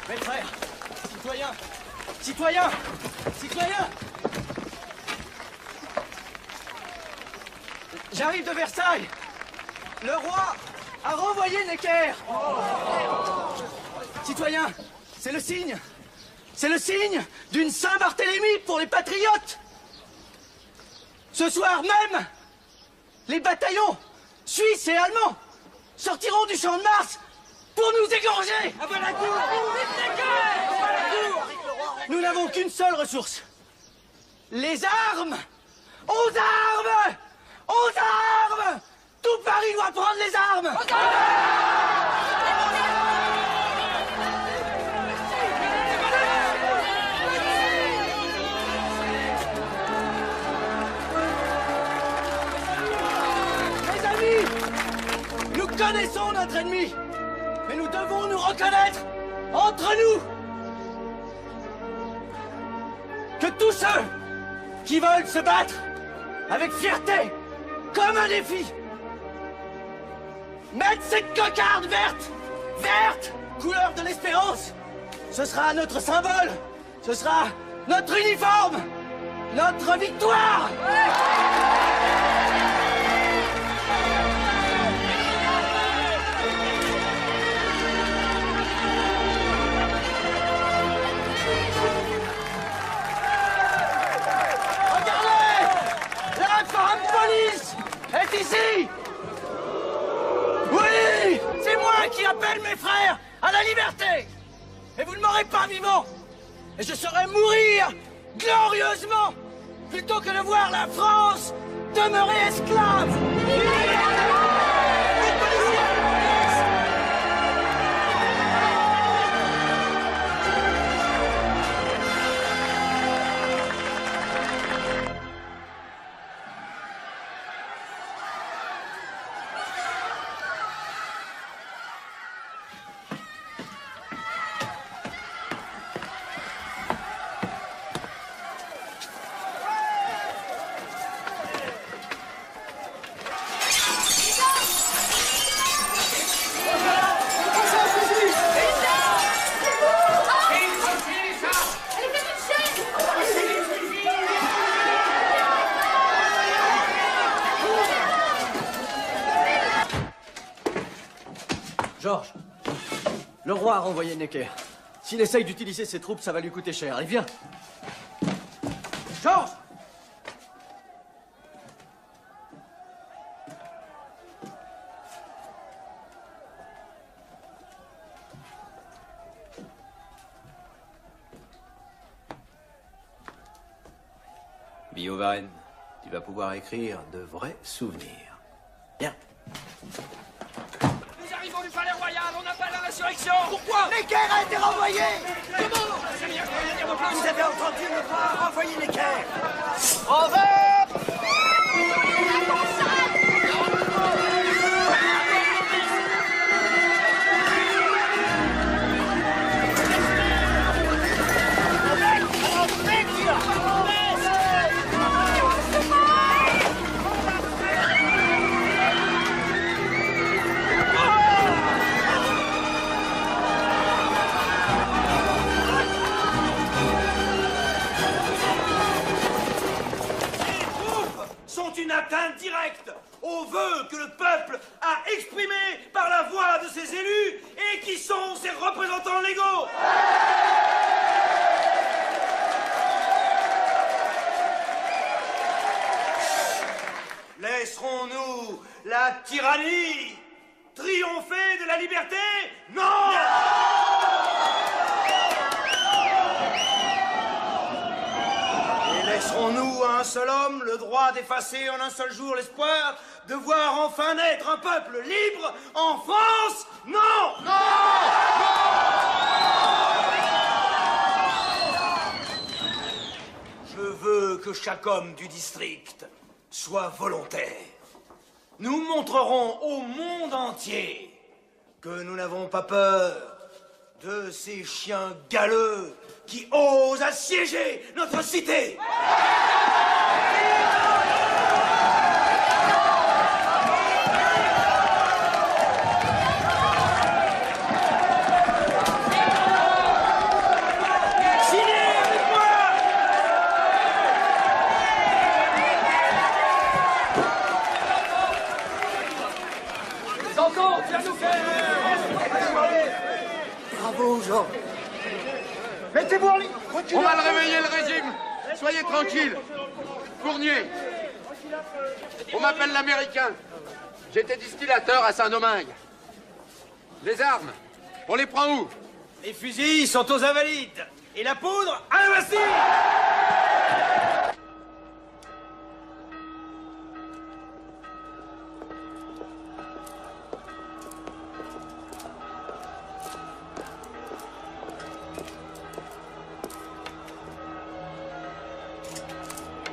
Mes frères, citoyens, citoyens, citoyens! J'arrive de Versailles. Le roi a renvoyé Necker. Citoyens, c'est le signe. C'est le signe d'une Saint-Barthélemy pour les patriotes. Ce soir même, les bataillons suisses et allemands sortiront du champ de Mars pour nous égorger. Nous n'avons qu'une seule ressource. Les armes. Aux armes! Aux armes! Tout Paris doit prendre les armes! Mes amis, nous connaissons notre ennemi, mais nous devons nous reconnaître entre nous. Que tous ceux qui veulent se battre avec fierté, comme un défi, mettre cette cocarde verte, couleur de l'espérance, ce sera notre symbole, ce sera notre uniforme, notre victoire. Police est ici. Oui, c'est moi qui appelle mes frères à la liberté. Et vous ne m'aurez pas vivant. Et je saurai mourir glorieusement plutôt que de voir la France demeurer esclave. Georges, le roi a renvoyé Necker. S'il essaye d'utiliser ses troupes, ça va lui coûter cher. Allez, viens. Georges! Biovan, tu vas pouvoir écrire de vrais souvenirs. Viens. Nous arrivons du palais royal, on appelle à l'insurrection. Pourquoi? Necker a été renvoyé. Comment? C'est bien, je vais dire de plus. Vous avez entendu le roi renvoyer Necker. Une atteinte directe aux vœux que le peuple a exprimés par la voix de ses élus et qui sont ses représentants légaux. Laisserons-nous la tyrannie triompher de la liberté? Non! Laisserons-nous à un seul homme le droit d'effacer en un seul jour l'espoir de voir enfin naître un peuple libre en France? Non! Non! Je veux que chaque homme du district soit volontaire. Nous montrerons au monde entier que nous n'avons pas peur de ces chiens galeux qui osent assiéger notre cité. Non. Mettez-vous en ligne. On va le réveiller, le régime. Soyez tranquille. Fournier. On m'appelle l'Américain. J'étais distillateur à Saint-Domingue. Les armes, on les prend où? Les fusils sont aux Invalides. Et la poudre, à la Bastille.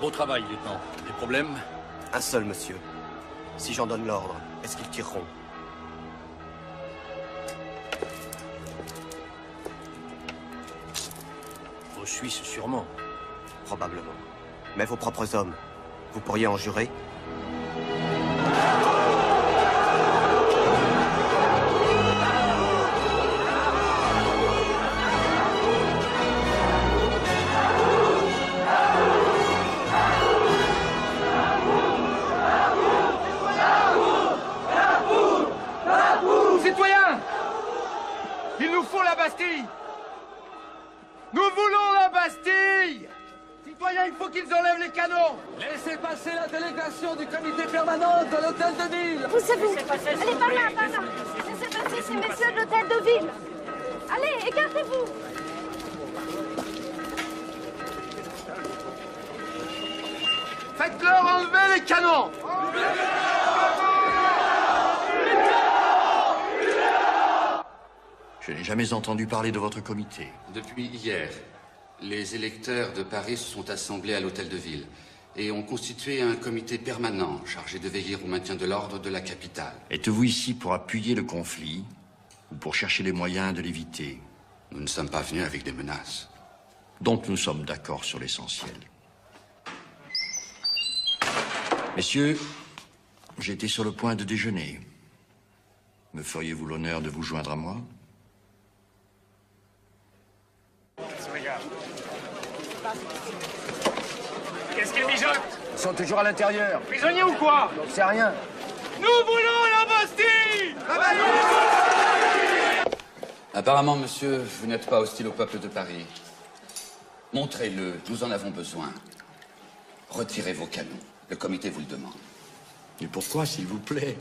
Beau travail, lieutenant. Des problèmes? Un seul, monsieur. Si j'en donne l'ordre, est-ce qu'ils tireront? Aux Suisses, sûrement. Probablement. Mais vos propres hommes, vous pourriez en jurer? Citoyens, il nous faut la Bastille. Nous voulons la Bastille. Citoyens, il faut qu'ils enlèvent les canons. Laissez passer la délégation du comité permanent de l'hôtel de ville. Poussez-vous. Allez, par là, par là. Laissez passer ces messieurs de l'hôtel de ville. Allez, écartez-vous. Faites-leur enlever les canons. Je n'ai jamais entendu parler de votre comité. Depuis hier, les électeurs de Paris se sont assemblés à l'hôtel de ville et ont constitué un comité permanent chargé de veiller au maintien de l'ordre de la capitale. Êtes-vous ici pour appuyer le conflit ou pour chercher les moyens de l'éviter? Nous ne sommes pas venus avec des menaces. Donc nous sommes d'accord sur l'essentiel. Messieurs, j'étais sur le point de déjeuner. Me feriez-vous l'honneur de vous joindre à moi? Qu'est-ce qu'ils mijotent? Ils sont toujours à l'intérieur. Prisonniers ou quoi? Donc c'est rien. Nous voulons la Bastille! Apparemment, monsieur, vous n'êtes pas hostile au peuple de Paris. Montrez-le, nous en avons besoin. Retirez vos canons. Le comité vous le demande. Mais pourquoi, s'il vous plaît?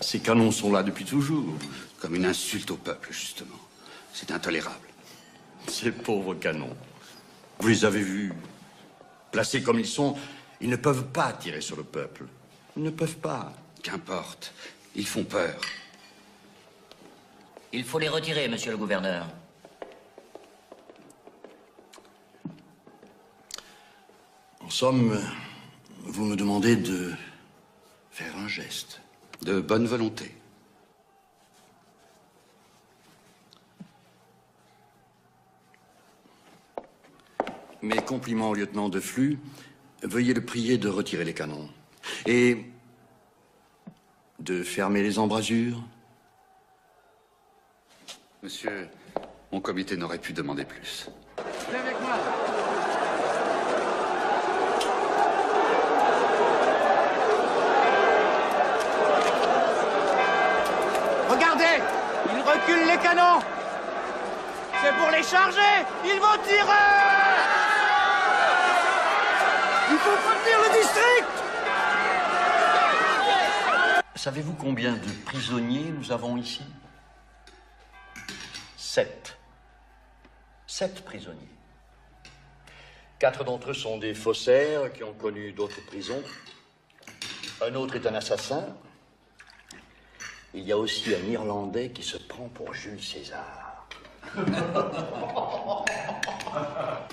Ces canons sont là depuis toujours. Comme une insulte au peuple, justement. C'est intolérable. Ces pauvres canons. Vous les avez vus. Placés comme ils sont, ils ne peuvent pas tirer sur le peuple. Ils ne peuvent pas. Qu'importe. Ils font peur. Il faut les retirer, monsieur le gouverneur. En somme, vous me demandez de faire un geste. De bonne volonté. Mes compliments au lieutenant de Flux. Veuillez le prier de retirer les canons. Et de fermer les embrasures. Monsieur, mon comité n'aurait pu demander plus. Venez avec moi. Regardez, ils reculent les canons. C'est pour les charger. Ils vont tirer. Il faut prévenir le district. Savez-vous combien de prisonniers nous avons ici? 7. 7 prisonniers. 4 d'entre eux sont des faussaires qui ont connu d'autres prisons. Un autre est un assassin. Il y a aussi un Irlandais qui se prend pour Jules César.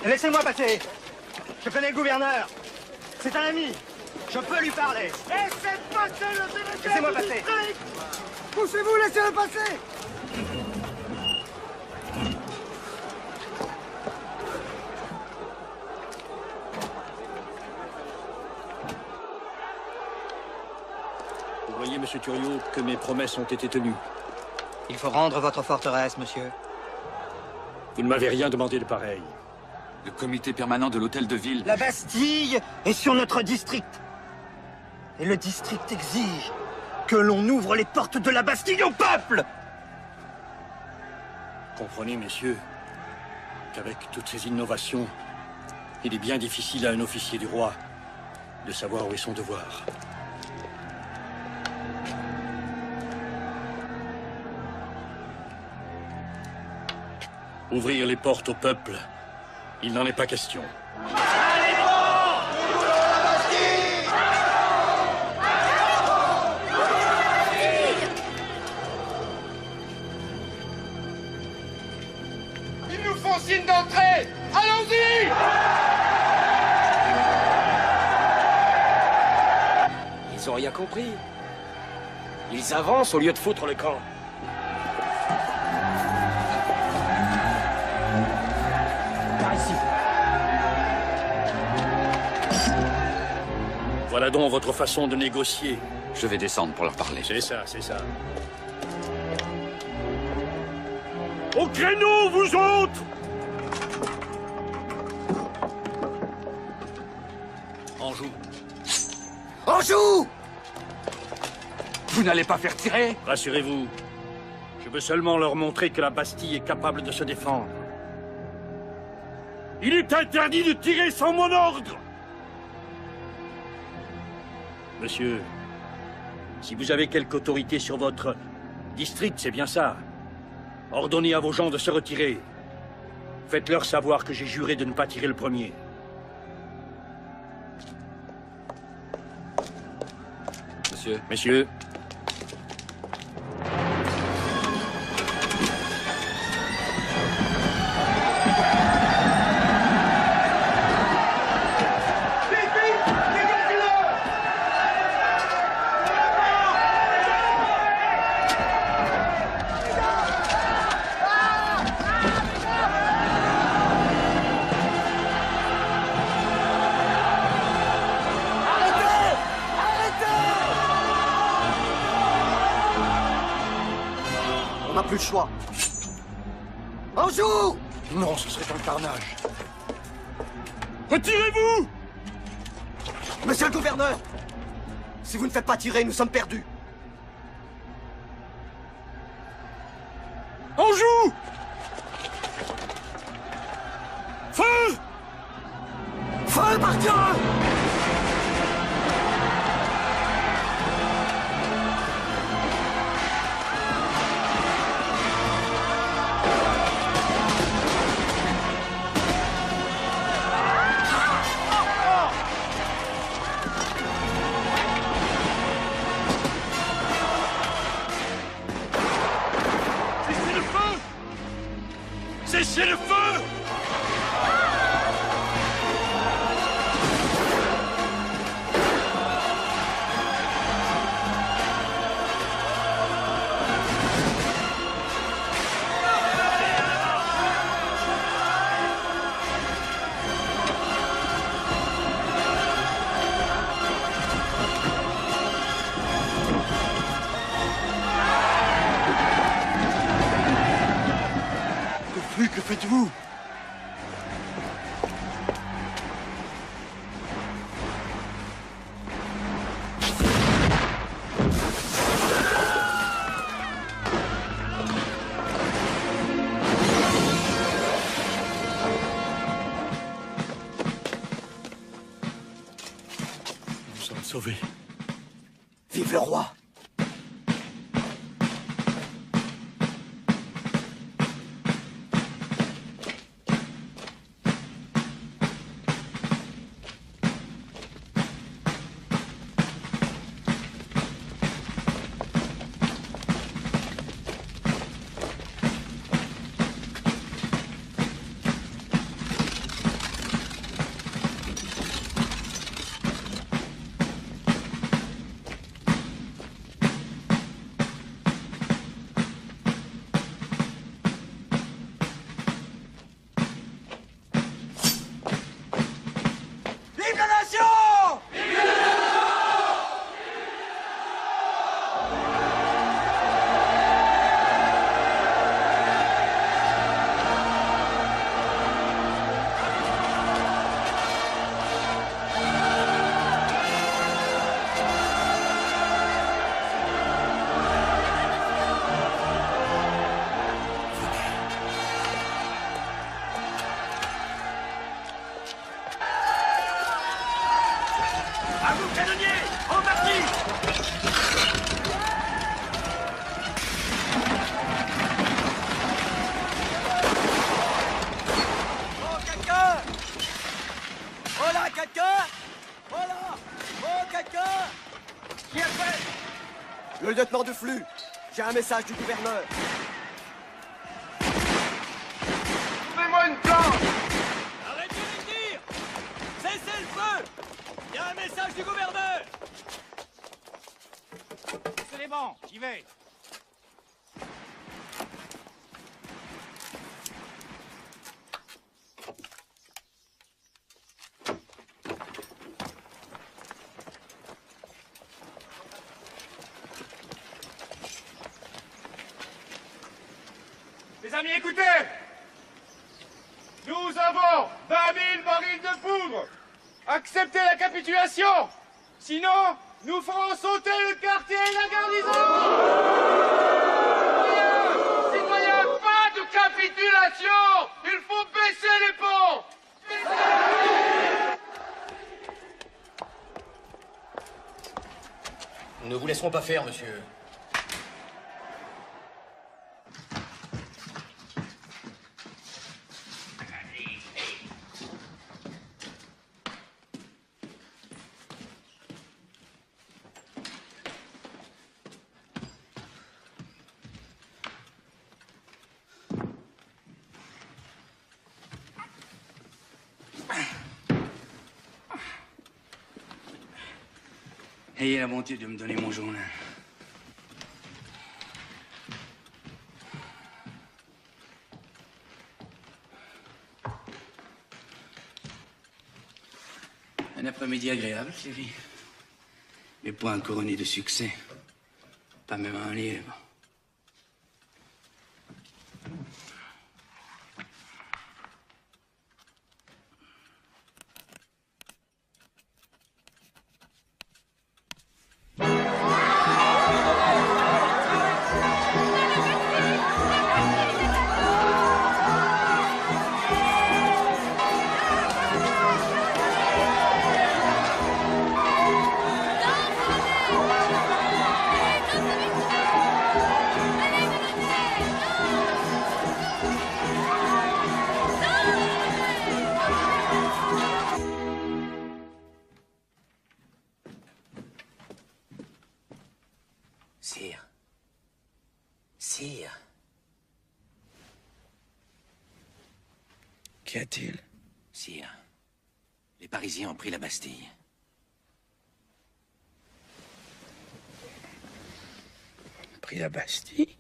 Laissez-moi passer. Je connais le gouverneur. C'est un ami. Je peux lui parler. Laissez passer le délégué. Laissez-moi passer. Poussez-vous, laissez-le passer. Vous voyez, monsieur Thuriot, que mes promesses ont été tenues. Il faut rendre votre forteresse, monsieur. Vous ne m'avez rien demandé de pareil. Le comité permanent de l'hôtel de ville. La Bastille est sur notre district. Et le district exige que l'on ouvre les portes de la Bastille au peuple. comprenez, messieurs, qu'avec toutes ces innovations, il est bien difficile à un officier du roi de savoir où est son devoir. Ouvrir les portes au peuple, il n'en est pas question. Ils nous font signe d'entrée! Allons-y! Ils ont rien compris. Ils avancent au lieu de foutre le camp. Par ici. Voilà donc votre façon de négocier. Je vais descendre pour leur parler. C'est ça, c'est ça. Au créneau, vous autres! Anjou. Anjou! Vous n'allez pas faire tirer? Rassurez-vous. Je veux seulement leur montrer que la Bastille est capable de se défendre. Il est interdit de tirer sans mon ordre! Monsieur, si vous avez quelque autorité sur votre district, c'est bien ça. Ordonnez à vos gens de se retirer. Faites-leur savoir que j'ai juré de ne pas tirer le premier. Monsieur. Messieurs. On n'a plus le choix. Anjou! Non, ce serait un carnage. Retirez-vous! Monsieur le gouverneur! Si vous ne faites pas tirer, nous sommes perdus. Anjou! Feu! Feu, par Dieu! Cessez le feu! Que faites-vous? Nous sommes sauvés. Vive le roi! le lieutenant de flux. J'ai un message du gouverneur. Trouvez-moi une planche! Arrêtez les tirs! Cessez le feu! Il y a un message du gouverneur! C'est bon, j'y vais. Les amis, écoutez! Nous avons 20 000 barils de poudre! Acceptez la capitulation! Sinon, nous ferons sauter le quartier et la garnison! Citoyens, pas de capitulation! Il faut baisser les ponts! Nous ne vous laisserons pas faire, monsieur. Ayez la bonté de me donner mon journal. Un après-midi agréable, Cléry. Mais pas un couronné de succès. Pas même un lièvre. Sire. Sire. Qu'y a-t-il? Sire, les Parisiens ont pris la Bastille. Pris la Bastille?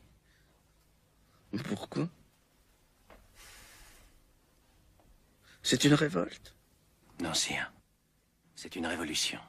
Pourquoi? C'est une révolte? Non, sire. C'est une révolution.